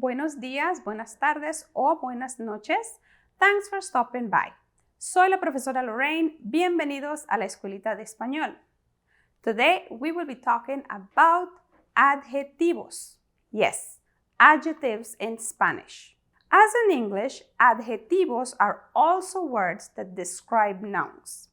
buenos días, buenas tardes o buenas noches. Thanks for stopping by. Soy la profesora Lorraine. Bienvenidos a la Escuelita de Español. Today we will be talking about adjetivos. Yes, adjectives in Spanish. As in English, adjetivos are also words that describe nouns.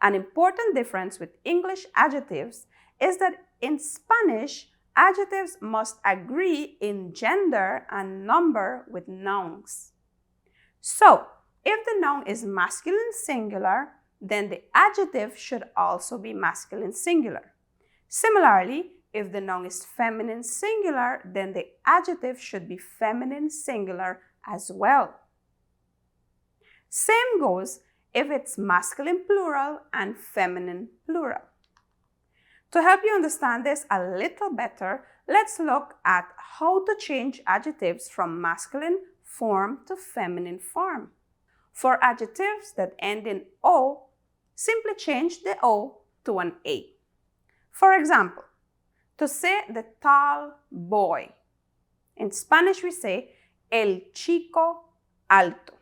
An important difference with English adjectives is that in Spanish, adjectives must agree in gender and number with nouns. So, if the noun is masculine singular, then the adjective should also be masculine singular. Similarly, if the noun is feminine singular, then the adjective should be feminine singular as well. Same goes if it's masculine plural and feminine plural. To help you understand this a little better, let's look at how to change adjectives from masculine form to feminine form. For adjectives that end in O, simply change the O to an A. For example, to say the tall boy, in Spanish we say el chico alto.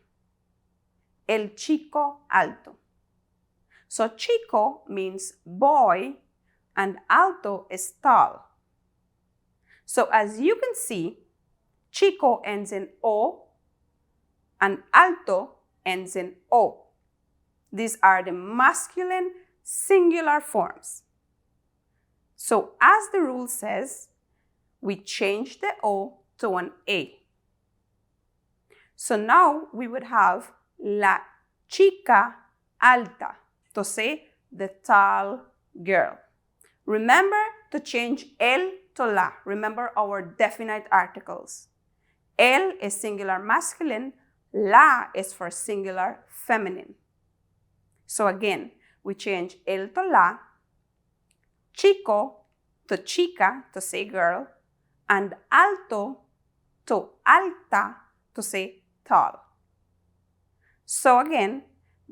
El chico alto. So chico means boy and alto is tall. So as you can see, chico ends in O and alto ends in O. These are the masculine singular forms. So as the rule says, we change the O to an A. So now we would have la chica alta, to say the tall girl. Remember to change el to la. Remember our definite articles. El is singular masculine, la is for singular feminine. So again, we change el to la, chico to chica, to say girl, and alto to alta, to say tall. So again,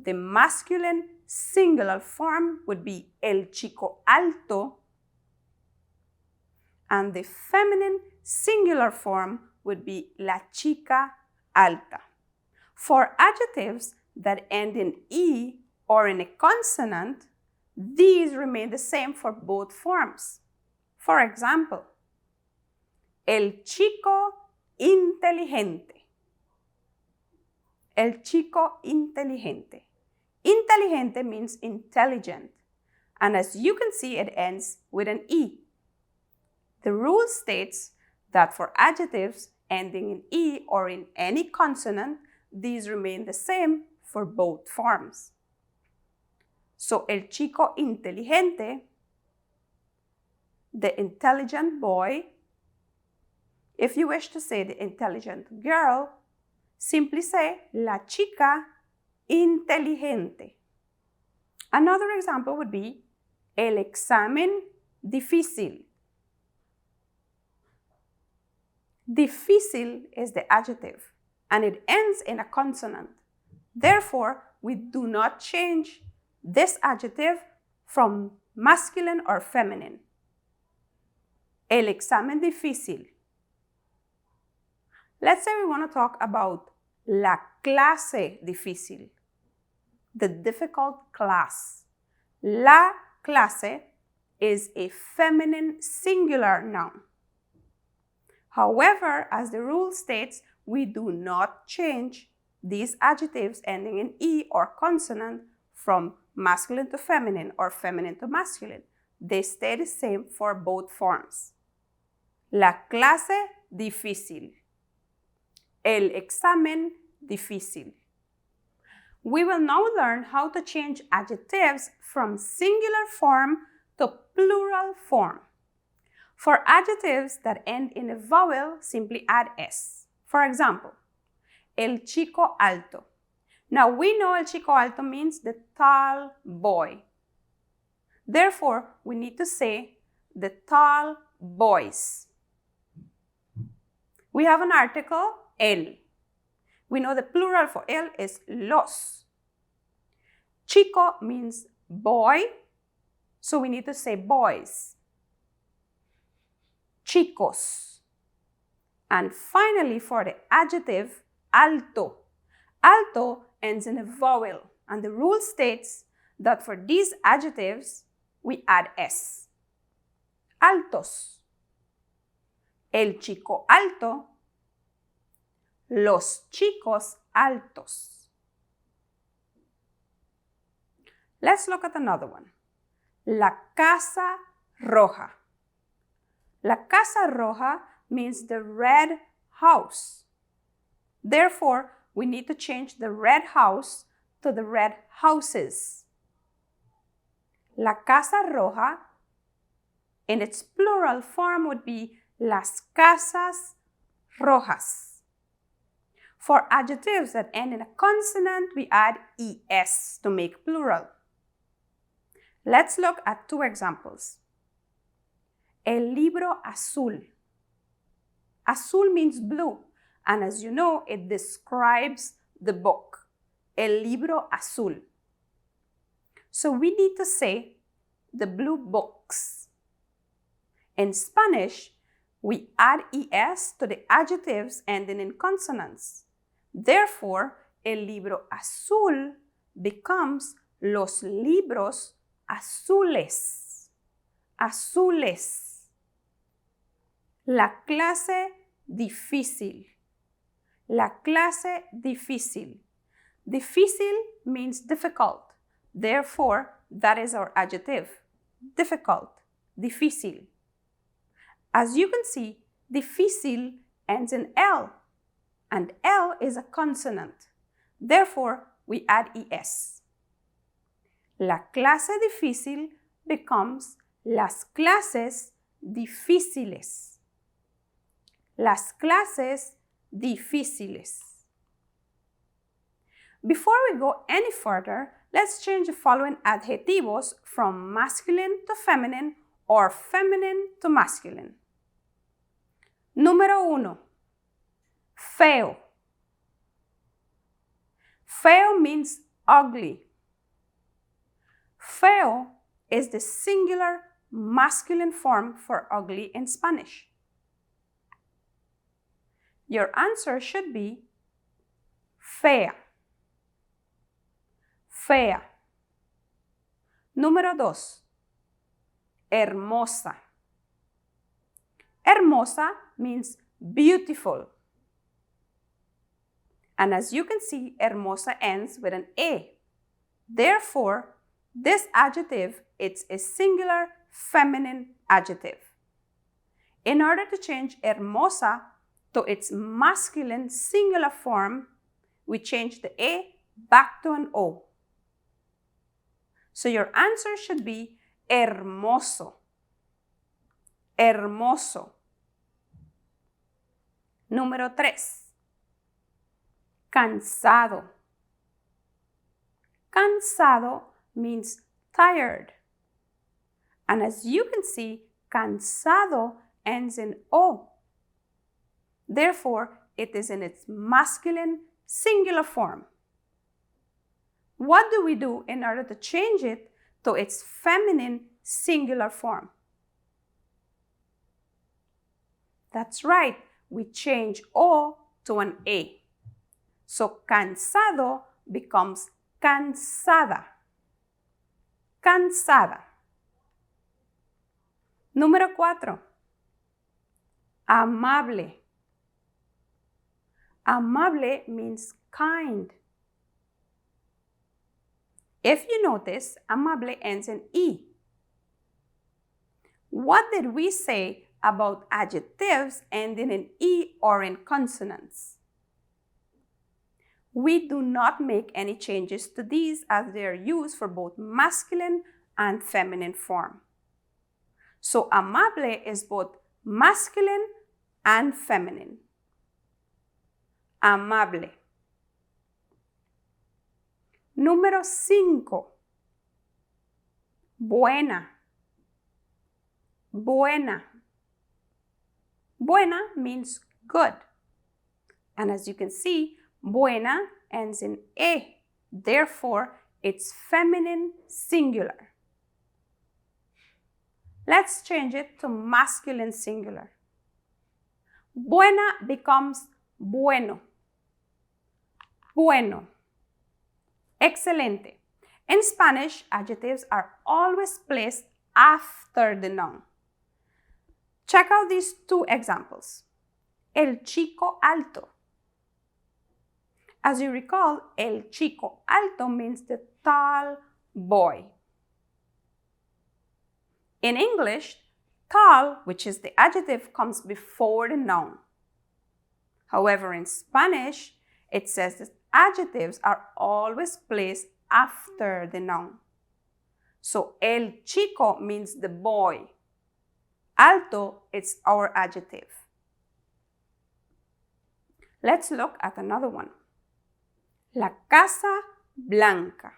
the masculine singular form would be el chico alto, and the feminine singular form would be la chica alta. For adjectives that end in E or in a consonant, these remain the same for both forms. For example, el chico inteligente. El chico inteligente. Inteligente means intelligent, and as you can see, it ends with an E. The rule states that for adjectives ending in E or in any consonant, these remain the same for both forms. So, el chico inteligente, the intelligent boy. If you wish to say the intelligent girl, simply say la chica inteligente. Another example would be el examen difícil. Difícil is the adjective, and it ends in a consonant. Therefore, we do not change this adjective from masculine or feminine. El examen difícil. Let's say we want to talk about la clase difícil, the difficult class. La clase is a feminine singular noun. However, as the rule states, we do not change these adjectives ending in E or consonant from masculine to feminine or feminine to masculine. They stay the same for both forms. La clase difícil. El examen difícil. We will now learn how to change adjectives from singular form to plural form. For adjectives that end in a vowel, simply add S. For example, el chico alto. Now we know el chico alto means the tall boy. Therefore, we need to say the tall boys. We have an article, el. We know the plural for el is los. Chico means boy, so we need to say boys. Chicos. And finally, for the adjective alto. Alto ends in a vowel, and the rule states that for these adjectives, we add S. Altos. El chico alto. Los chicos altos. Let's look at another one. La casa roja. La casa roja means the red house. Therefore, we need to change the red house to the red houses. La casa roja, in its plural form, would be las casas rojas. For adjectives that end in a consonant, we add es to make plural. Let's look at two examples. El libro azul. Azul means blue, and as you know, it describes the book. El libro azul. So we need to say the blue books. In Spanish, we add es to the adjectives ending in consonants. Therefore, el libro azul becomes los libros azules. Azules. La clase difícil. La clase difícil. Difícil means difficult. Therefore, that is our adjective. Difficult. Difícil. As you can see, difícil ends in L, and L is a consonant. Therefore, we add es. La clase difícil becomes las clases difíciles. Las clases difíciles. Before we go any further, let's change the following adjetivos from masculine to feminine or feminine to masculine. Número 1. Feo. Feo means ugly. Feo is the singular masculine form for ugly in Spanish. Your answer should be fea. Fea. Número 2. Hermosa. Hermosa means beautiful. And as you can see, hermosa ends with an A. Therefore, this adjective, it's a singular feminine adjective. In order to change hermosa to its masculine singular form, we change the A back to an O. So your answer should be hermoso. Hermoso. Número 3. Cansado. Cansado means tired. And as you can see, cansado ends in O. Therefore, it is in its masculine singular form. What do we do in order to change it to its feminine singular form? That's right, we change O to an A. So cansado becomes cansada. Cansada. Número 4. Amable. Amable means kind. If you notice, amable ends in E. What did we say about adjectives ending in E or in consonants? We do not make any changes to these as they are used for both masculine and feminine form. So amable is both masculine and feminine. Amable. Número 5. Buena. Buena. Buena means good. And as you can see, buena ends in A. Therefore, it's feminine singular. Let's change it to masculine singular. Buena becomes bueno. Bueno. Excelente. In Spanish, adjectives are always placed after the noun. Check out these two examples. El chico alto. As you recall, el chico alto means the tall boy. In English, tall, which is the adjective, comes before the noun. However, in Spanish, it says that adjectives are always placed after the noun. So, el chico means the boy. Alto is our adjective. Let's look at another one. La casa blanca.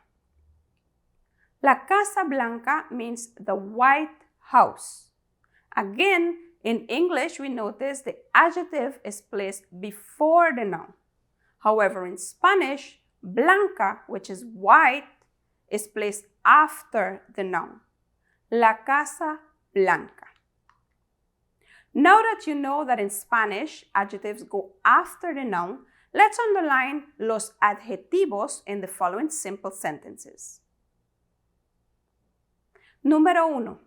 La casa blanca means the white house. Again, in English, we notice the adjective is placed before the noun. However, in Spanish, blanca, which is white, is placed after the noun. La casa blanca. Now that you know that in Spanish, adjectives go after the noun, let's underline los adjetivos in the following simple sentences. Número 1.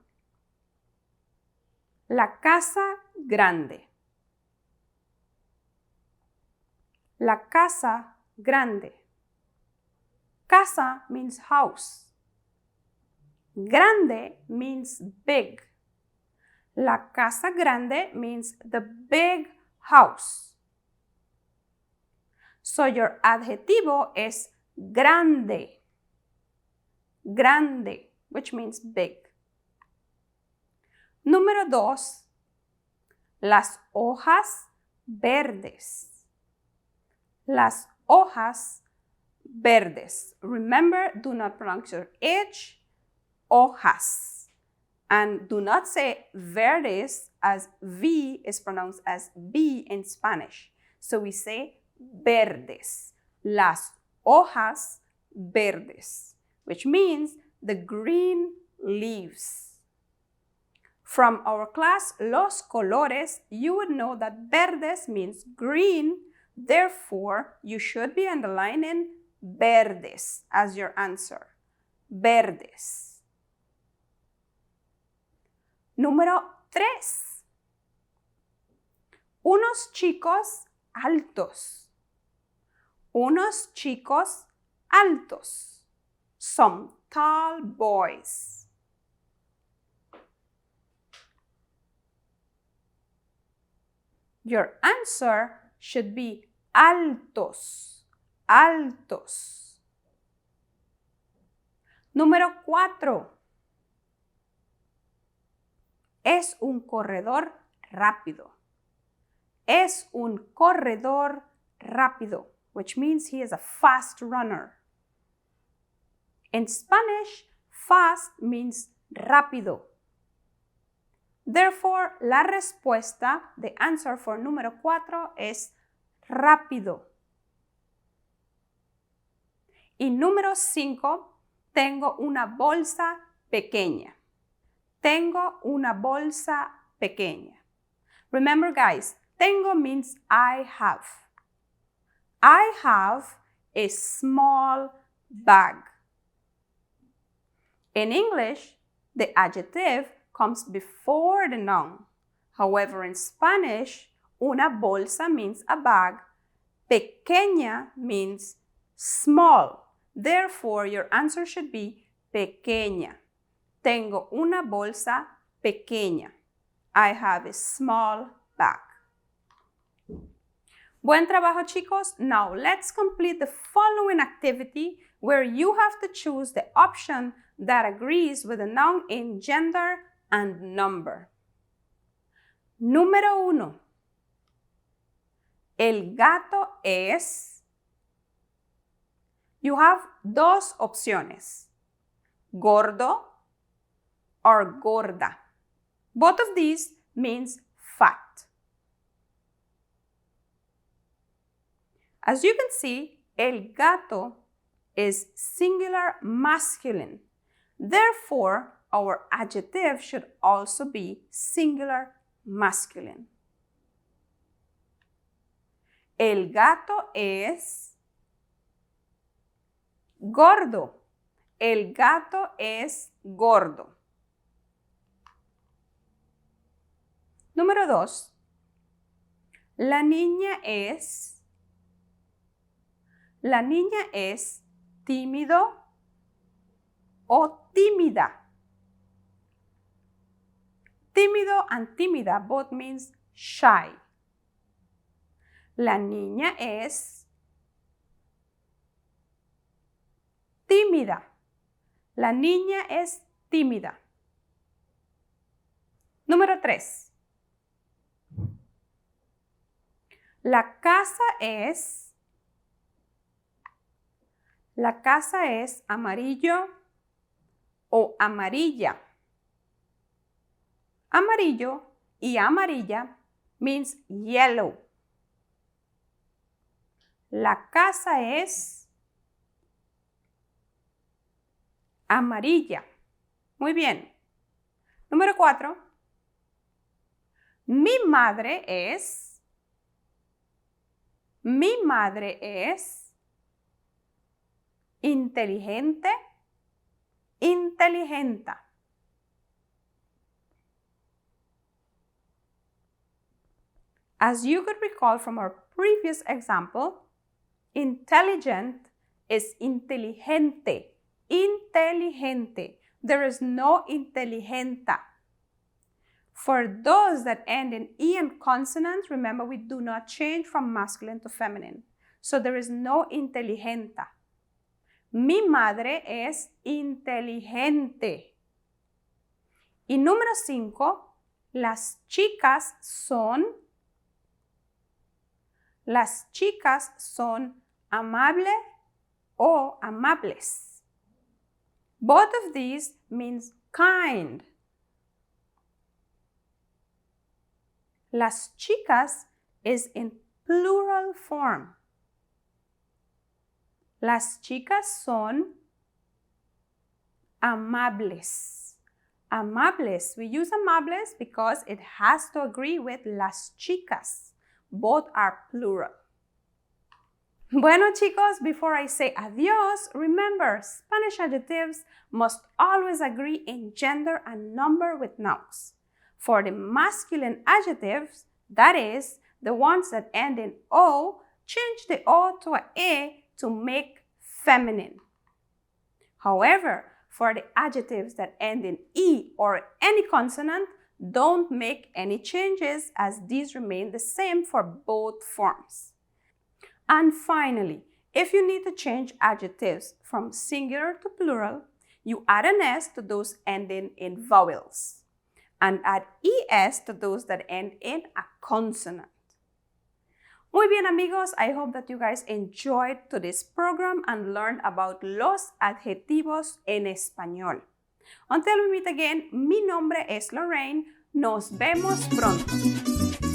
La casa grande. La casa grande. Casa means house. Grande means big. La casa grande means the big house. So your adjetivo es grande. Grande, which means big. Número 2. Las hojas verdes. Las hojas verdes. Remember, do not pronounce your H. Hojas. And do not say verdes as V is pronounced as B in Spanish. So we say verdes. Las hojas verdes, which means the green leaves. From our class, Los Colores, you would know that verdes means green. Therefore, you should be underlining verdes as your answer. Verdes. Número 3. Unos chicos altos. Unos chicos altos. Some tall boys. Your answer should be altos. Altos. Número 4. Es un corredor rápido. Es un corredor rápido, which means he is a fast runner. In Spanish, fast means rápido. Therefore, la respuesta, the answer for número 4 es rápido. Y número 5, tengo una bolsa pequeña. Tengo una bolsa pequeña. Remember, guys, tengo means I have. I have a small bag. In English, the adjective comes before the noun. However, in Spanish, una bolsa means a bag. Pequeña means small. Therefore, your answer should be pequeña. Tengo una bolsa pequeña. I have a small bag. Buen trabajo, chicos. Now let's complete the following activity where you have to choose the option that agrees with the noun in gender and number. Número 1. El gato es. You have dos opciones. Gordo or gorda. Both of these means fat. As you can see, el gato is singular masculine. Therefore, our adjective should also be singular masculine. El gato es gordo. El gato es gordo. Número 2. La niña es tímido o tímida. Tímido and tímida both means shy. La niña es tímida. La niña es tímida. Número 3. La casa es amarillo o amarilla. Amarillo y amarilla means yellow. La casa es amarilla. Muy bien. Número 4. Mi madre es inteligente, inteligenta. As you could recall from our previous example, intelligent is inteligente, inteligente. There is no inteligenta. For those that end in E and consonants, remember we do not change from masculine to feminine. So there is no inteligenta. Mi madre es inteligente. Y número 5, las chicas son amable o amables. Both of these means kind. Las chicas is in plural form. Las chicas son amables. Amables. We use amables because it has to agree with las chicas. Both are plural. Bueno, chicos, before I say adios, remember, Spanish adjectives must always agree in gender and number with nouns. For the masculine adjectives, that is, the ones that end in O, change the O to a E to make feminine. However, for the adjectives that end in E or any consonant, don't make any changes as these remain the same for both forms. And finally, if you need to change adjectives from singular to plural, you add an S to those ending in vowels and add ES to those that end in a consonant. Muy bien, amigos, I hope that you guys enjoyed today's program and learned about los adjetivos en español. Until we meet again, mi nombre es Lorraine. Nos vemos pronto.